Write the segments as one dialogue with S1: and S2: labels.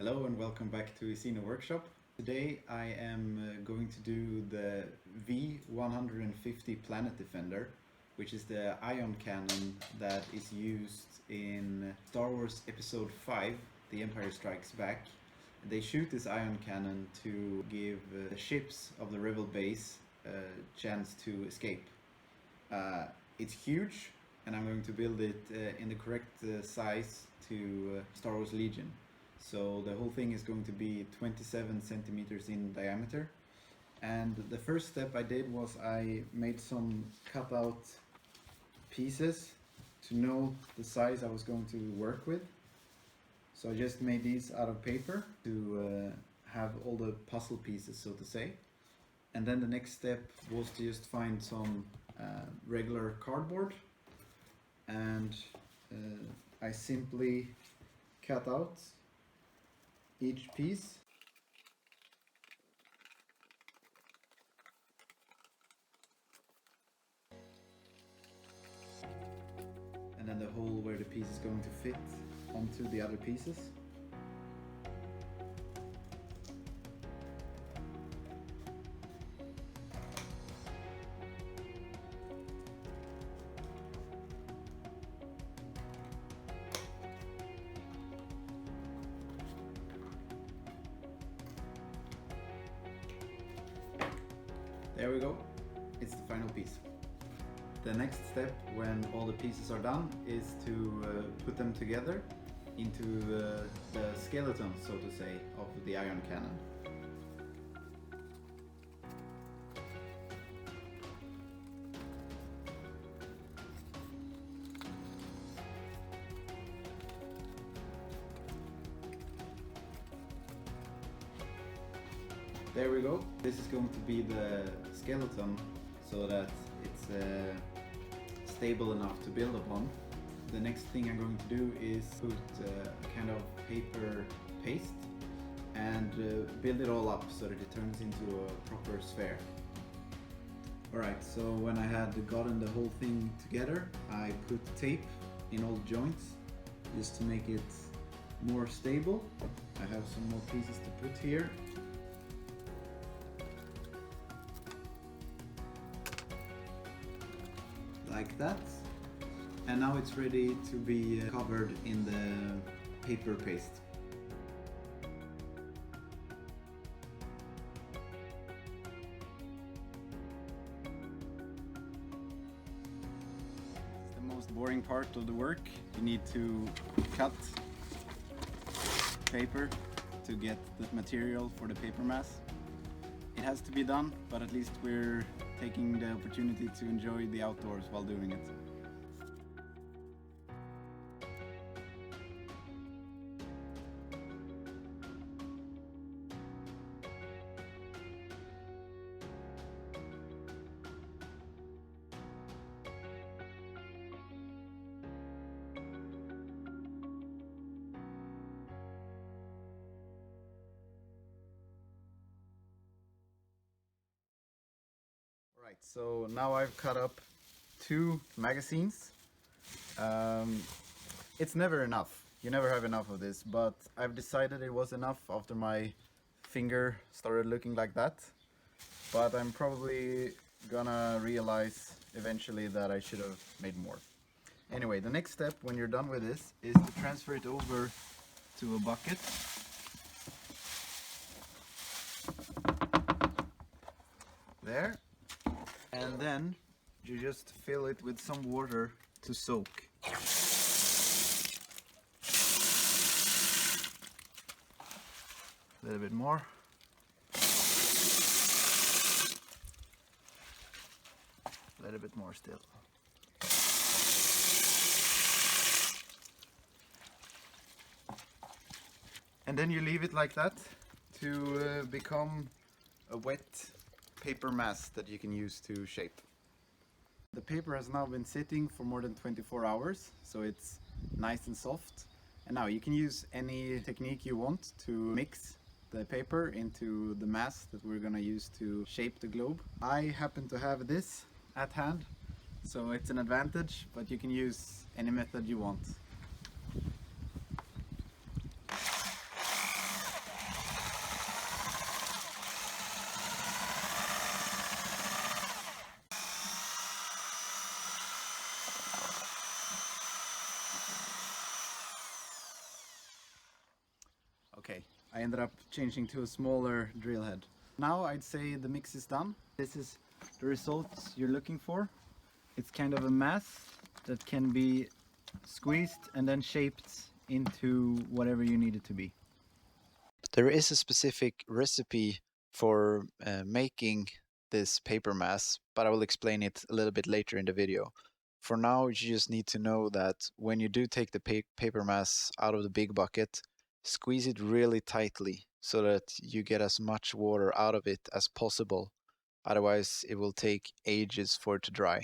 S1: Hello and welcome back to Isino Workshop. Today I am going to do the V150 Planet Defender, which is the ion cannon that is used in Star Wars Episode 5, The Empire Strikes Back. They shoot this ion cannon to give the ships of the Rebel base a chance to escape. It's huge, and I'm going to build it in the correct size to Star Wars Legion. So the whole thing is going to be 27 centimeters in diameter. And the first step I did was I made some cutout pieces to know the size I was going to work with. So I just made these out of paper to have all the puzzle pieces, so to say. And then the next step was to just find some regular cardboard, and I simply cut out each piece. And then the hole where the piece is going to fit onto the other pieces. There we go, it's the final piece. The next step, when all the pieces are done, is to put them together into the skeleton, so to say, of the ion cannon. There we go. This is going to be the skeleton so that it's stable enough to build upon. The next thing I'm going to do is put a kind of paper paste and build it all up so that it turns into a proper sphere. Alright, so when I had gotten the whole thing together, I put tape in all joints just to make it more stable. I have some more pieces to put here. Like that, and now it's ready to be covered in the paper paste. It's the most boring part of the work. You need to cut paper to get the material for the paper mass. It has to be done, but at least we're taking the opportunity to enjoy the outdoors while doing it. Right, so now I've cut up 2 magazines. It's never enough. You never have enough of this, but I've decided it was enough after my finger started looking like that. But I'm probably gonna realize eventually that I should have made more. Anyway, the next step when you're done with this is to transfer it over to a bucket. There. And then you just fill it with some water to soak. A little bit more. A little bit more still. And then you leave it like that to become a wet paper mass that you can use to shape. The paper has now been sitting for more than 24 hours, so it's nice and soft. And now you can use any technique you want to mix the paper into the mass that we're gonna use to shape the globe. I happen to have this at hand, so it's an advantage, but you can use any method you want. Okay, I ended up changing to a smaller drill head. Now I'd say the mix is done. This is the results you're looking for. It's kind of a mass that can be squeezed and then shaped into whatever you need it to be.
S2: There is a specific recipe for making this paper mass, but I will explain it a little bit later in the video. For now, you just need to know that when you do take the paper mass out of the big bucket, squeeze it really tightly so that you get as much water out of it as possible. Otherwise, it will take ages for it to dry.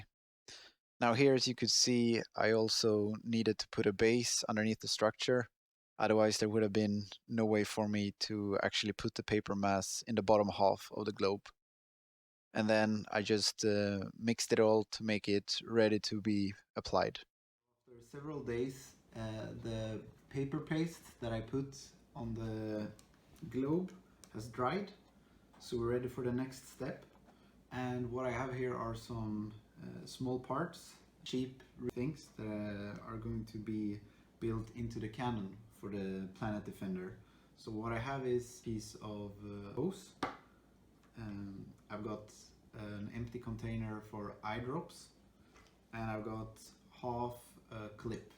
S2: Now here, as you could see, I also needed to put a base underneath the structure. Otherwise, there would have been no way for me to actually put the paper mass in the bottom half of the globe. And then I just mixed it all to make it ready to be applied.
S1: After several days, the paper paste that I put on the globe has dried, so we're ready for the next step. And what I have here are some small parts, cheap things that are going to be built into the cannon for the Planet Defender. So what I have is a piece of hose. I've got an empty container for eye drops, and I've got half a clip.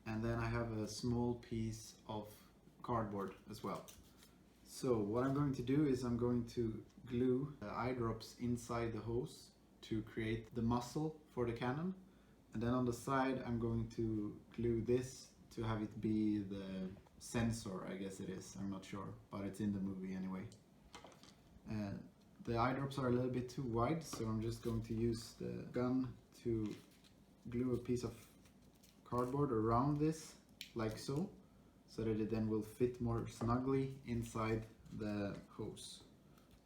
S1: And then I have a small piece of cardboard as well. So what I'm going to do is I'm going to glue the eye drops inside the hose to create the muzzle for the cannon. And then on the side I'm going to glue this to have it be the sensor, I guess it is, I'm not sure, but it's in the movie anyway. The eye drops are a little bit too wide, so I'm just going to use the gun to glue a piece of cardboard around this, like so that it then will fit more snugly inside the hose.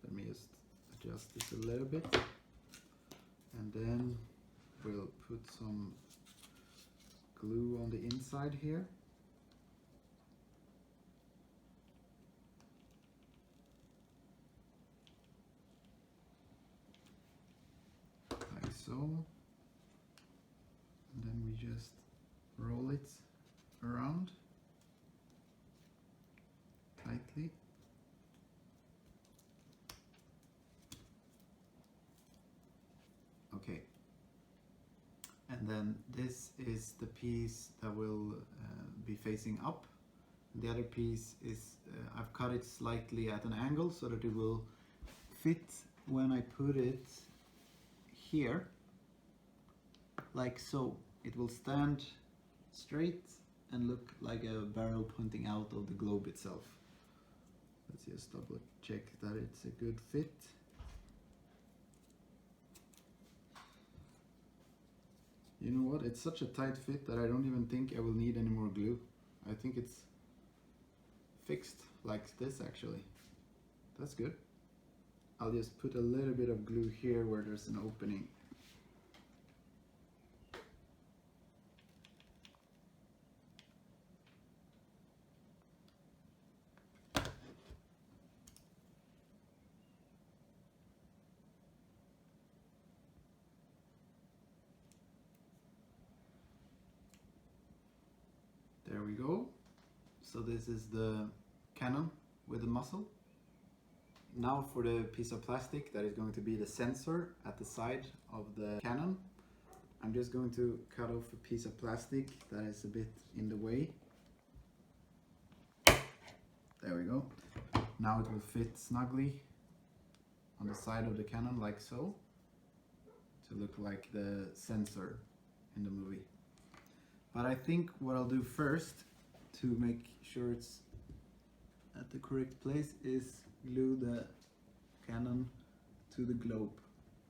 S1: Let me just adjust this a little bit, and then we'll put some glue on the inside here. Like so. And then we just roll it around tightly. Okay. And then this is the piece that will be facing up. The other piece is, I've cut it slightly at an angle so that it will fit when I put it here, like so. It will stand straight and look like a barrel pointing out of the globe itself. Let's just double check that it's a good fit. You know what, it's such a tight fit that I don't even think I will need any more glue. I think it's fixed like this actually. That's good. I'll just put a little bit of glue here where there's an opening. There we go. So this is the cannon with the muzzle. Now for the piece of plastic that is going to be the sensor at the side of the cannon. I'm just going to cut off a piece of plastic that is a bit in the way. There we go. Now it will fit snugly on the side of the cannon like so, to look like the sensor in the movie. But I think what I'll do first to make sure it's at the correct place is glue the cannon to the globe,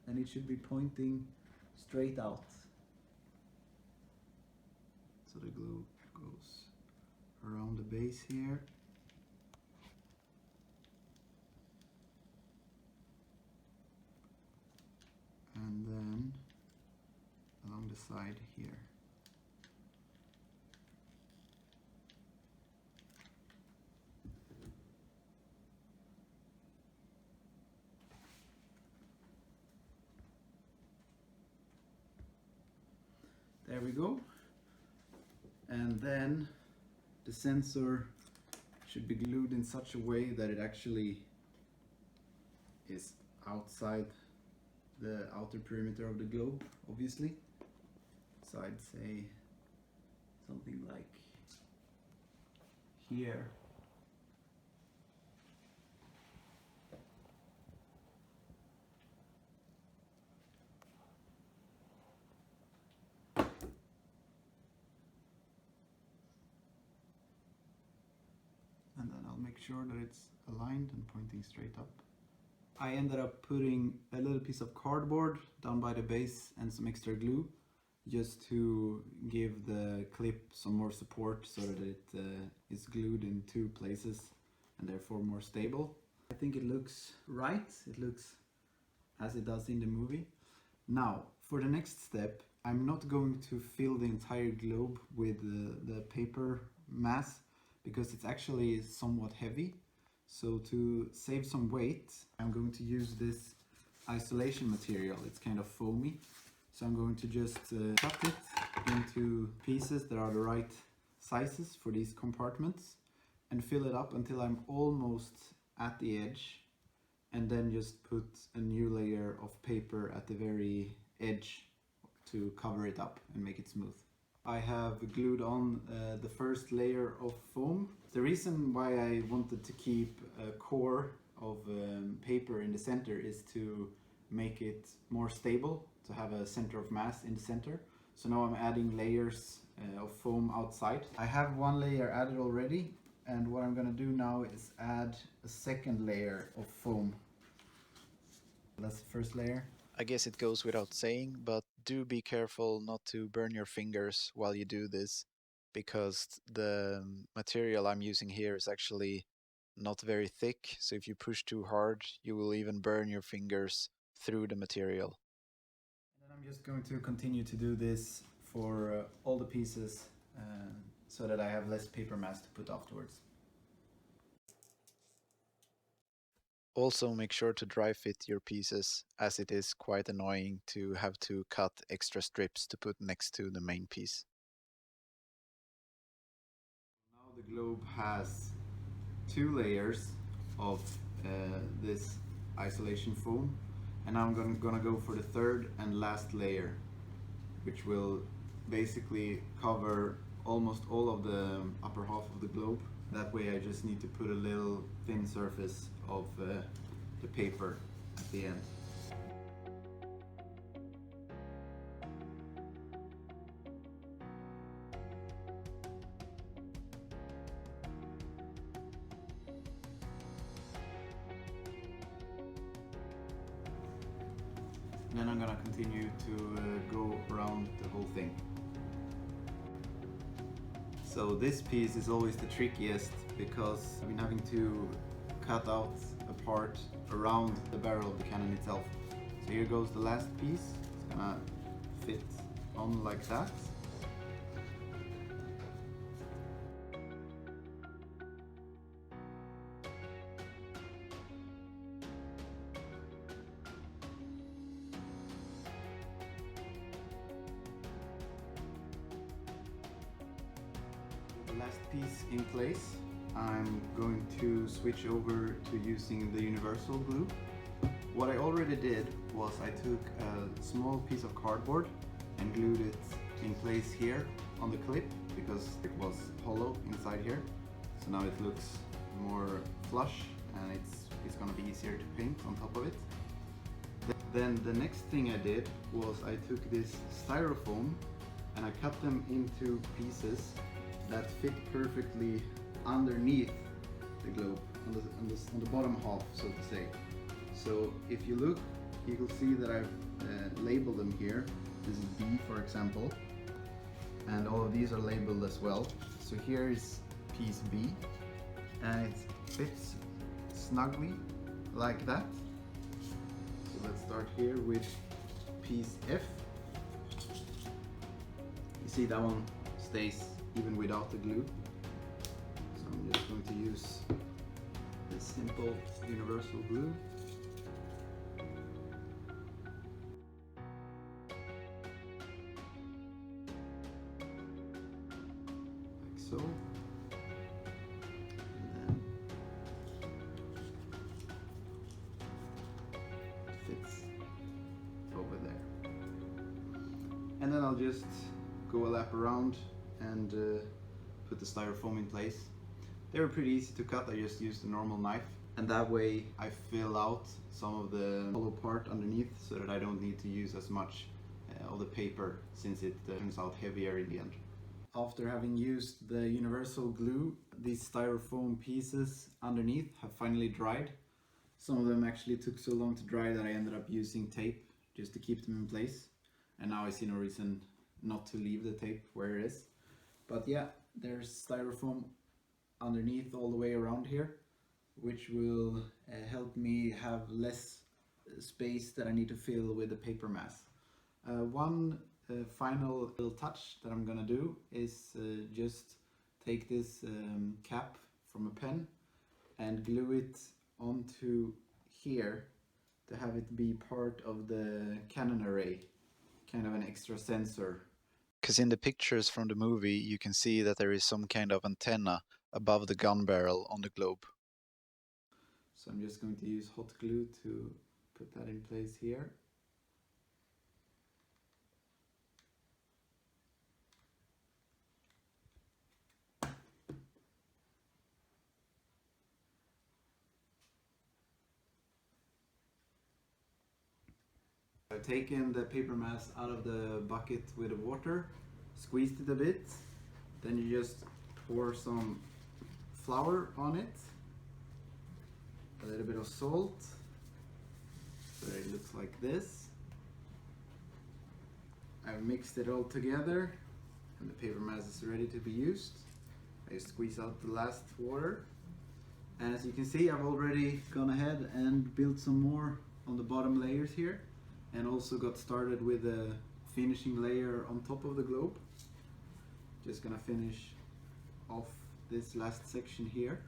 S1: and it should be pointing straight out. So the glue goes around the base here. And then along the side here. There we go. And then the sensor should be glued in such a way that it actually is outside the outer perimeter of the globe, obviously. So I'd say something like here. And then I'll make sure that it's aligned and pointing straight up. I ended up putting a little piece of cardboard down by the base and some extra glue just to give the clip some more support so that it is glued in two places and therefore more stable. I think it looks right. It looks as it does in the movie. Now, for the next step, I'm not going to fill the entire globe with the paper mass because it's actually somewhat heavy. So to save some weight, I'm going to use this isolation material. It's kind of foamy. So I'm going to just cut it into pieces that are the right sizes for these compartments and fill it up until I'm almost at the edge, and then just put a new layer of paper at the very edge to cover it up and make it smooth. I have glued on the first layer of foam. The reason why I wanted to keep a core of paper in the center is to make it more stable, to have a center of mass in the center. So now I'm adding layers of foam outside. I have one layer added already, and what I'm going to do now is add a second layer of foam. That's the first layer.
S2: I guess it goes without saying, but do be careful not to burn your fingers while you do this, because the material I'm using here is actually not very thick, so if you push too hard, you will even burn your fingers through the material.
S1: And then I'm just going to continue to do this for all the pieces so that I have less paper mass to put afterwards.
S2: Also make sure to dry fit your pieces, as it is quite annoying to have to cut extra strips to put next to the main piece.
S1: Now the globe has two layers of this isolation foam, and now I'm gonna go for the third and last layer, which will basically cover almost all of the upper half of the globe. That way I just need to put a little thin surface of the paper at the end. Then I'm gonna continue to go around the whole thing. So this piece is always the trickiest because I've been having to cut out a part around the barrel of the cannon itself. So here goes the last piece. It's gonna fit on like that. Last piece in place, I'm going to switch over to using the universal glue. What I already did was I took a small piece of cardboard and glued it in place here on the clip because it was hollow inside here. So now it looks more flush and it's going to be easier to paint on top of it. Then the next thing I did was I took this styrofoam and I cut them into pieces that fit perfectly underneath the globe, on the bottom half, so to say. So if you look, you will see that I've labeled them here. This is B, for example, and all of these are labeled as well. So here is piece B, and it fits snugly like that. So let's start here with piece F. You see that one stays even without the glue. So I'm just going to use this simple universal glue. Like so. And then I'll just go a lap around and put the styrofoam in place. They were pretty easy to cut. I just used a normal knife, and that way I fill out some of the hollow part underneath so that I don't need to use as much of the paper, since it turns out heavier in the end. After having used the universal glue, these styrofoam pieces underneath have finally dried. Some of them actually took so long to dry that I ended up using tape just to keep them in place. And now I see no reason not to leave the tape where it is. But yeah, there's styrofoam underneath all the way around here, which will help me have less space that I need to fill with the paper mass. One final little touch that I'm gonna do is just take this cap from a pen and glue it onto here to have it be part of the cannon array, kind of an extra sensor.
S2: Because in the pictures from the movie you can see that there is some kind of antenna above the gun barrel on the globe.
S1: So I'm just going to use hot glue to put that in place here. I've taken the paper mass out of the bucket with the water, squeezed it a bit, then you just pour some flour on it, a little bit of salt, so it looks like this. I've mixed it all together and the paper mass is ready to be used. I just squeeze out the last water, and as you can see I've already gone ahead and built some more on the bottom layers here, and also got started with a finishing layer on top of the globe. Just gonna finish off this last section here.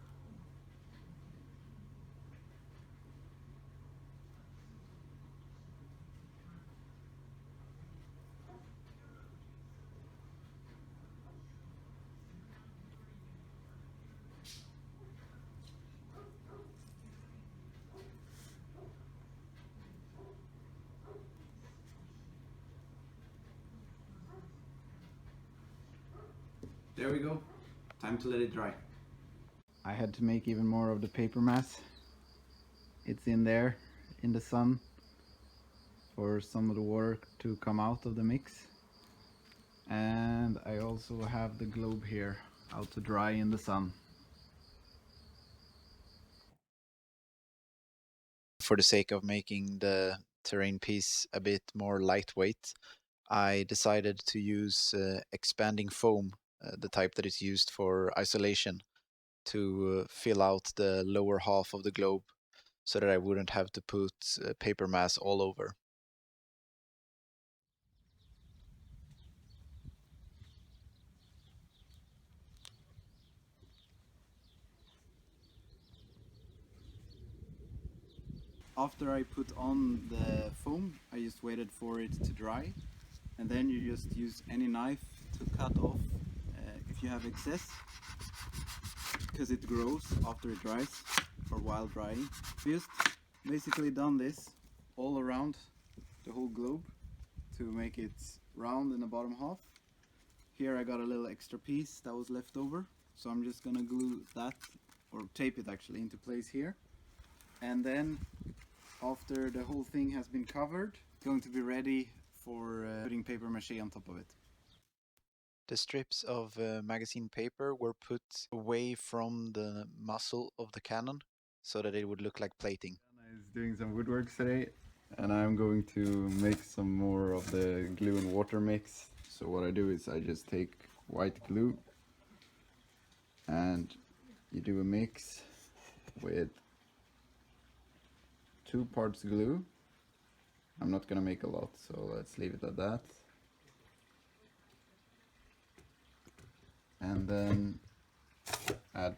S1: There we go. Time to let it dry. I had to make even more of the paper mass. It's in there in the sun for some of the water to come out of the mix. And I also have the globe here out to dry in the sun.
S2: For the sake of making the terrain piece a bit more lightweight, I decided to use expanding foam, the type that is used for isolation, to fill out the lower half of the globe so that I wouldn't have to put paper mass all over.
S1: After I put on the foam, I just waited for it to dry, and then you just use any knife to cut off if you have excess, because it grows after it dries or while drying. Just basically done this all around the whole globe to make it round in the bottom half. Here I got a little extra piece that was left over, so I'm just gonna glue that, or tape it actually, into place here. And then after the whole thing has been covered, it's going to be ready for putting paper mache on top of it.
S2: The strips of magazine paper were put away from the muzzle of the cannon so that it would look like plating.
S1: Anna is doing some woodworks today, and I'm going to make some more of the glue and water mix. So what I do is I just take white glue and you do a mix with 2 parts glue. I'm not gonna make a lot, so let's leave it at that. And then add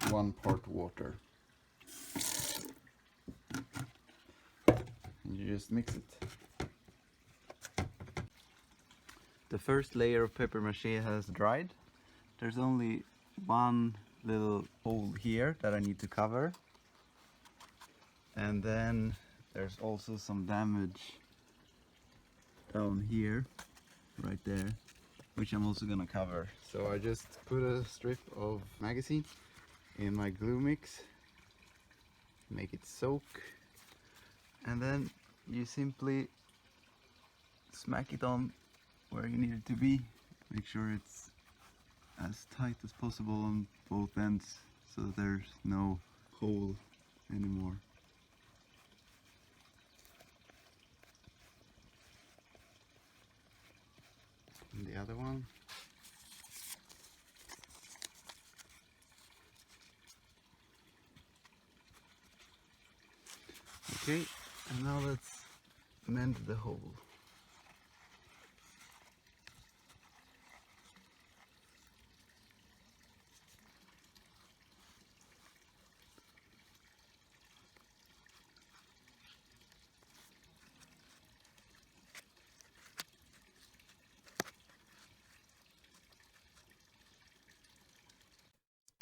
S1: 1 part water. And you just mix it. The first layer of paper mache has dried. There's only one little hole here that I need to cover. And then there's also some damage down here right there, which I'm also gonna cover. So I just put a strip of magazine in my glue mix, make it soak, and then you simply smack it on where you need it to be. Make sure it's as tight as possible on both ends so that there's no hole anymore. And the other one. Okay, and now let's mend the hole.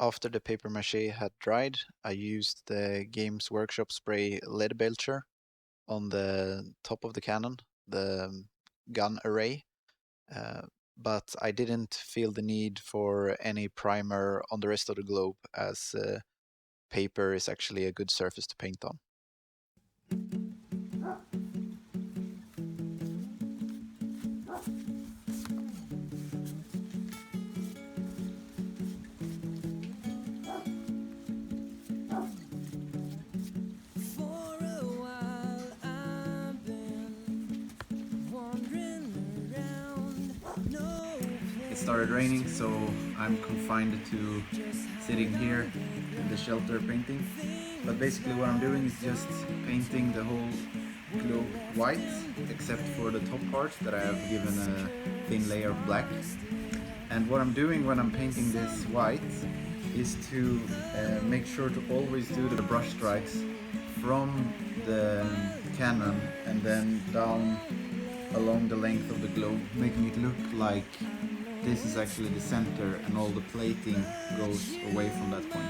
S2: After the paper mache had dried, I used the Games Workshop spray lead belcher on the top of the cannon, the gun array, but I didn't feel the need for any primer on the rest of the globe, as paper is actually a good surface to paint on.
S1: It started raining, so I'm confined to sitting here in the shelter painting. But basically what I'm doing is just painting the whole globe white, except for the top part that I have given a thin layer of black. And what I'm doing when I'm painting this white is to make sure to always do the brush strikes from the cannon and then down along the length of the globe, making it look like this is actually the center and all the plating goes away from that point.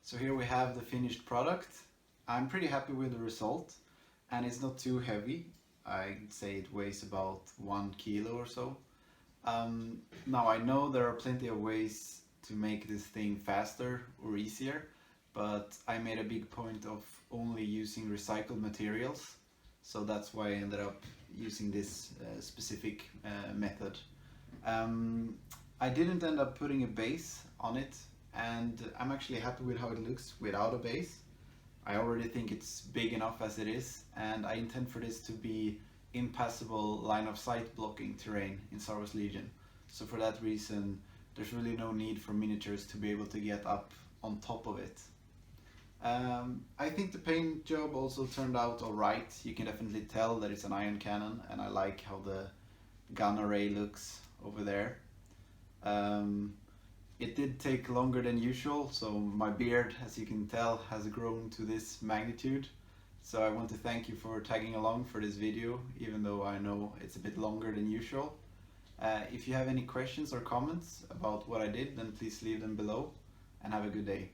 S1: So here we have the finished product. I'm pretty happy with the result, and it's not too heavy. I'd say it weighs about 1 kilo or so. Now I know there are plenty of ways to make this thing faster or easier, but I made a big point of only using recycled materials, so that's why I ended up using this specific method. I didn't end up putting a base on it, and I'm actually happy with how it looks without a base. I already think it's big enough as it is, and I intend for this to be impassable line of sight blocking terrain in Star Wars Legion. So for that reason, there's really no need for miniatures to be able to get up on top of it. I think the paint job also turned out alright. You can definitely tell that it's an ion cannon, and I like how the gun array looks over there. It did take longer than usual, so my beard, as you can tell, has grown to this magnitude. So I want to thank you for tagging along for this video, even though I know it's a bit longer than usual. If you have any questions or comments about what I did, then please leave them below, and have a good day.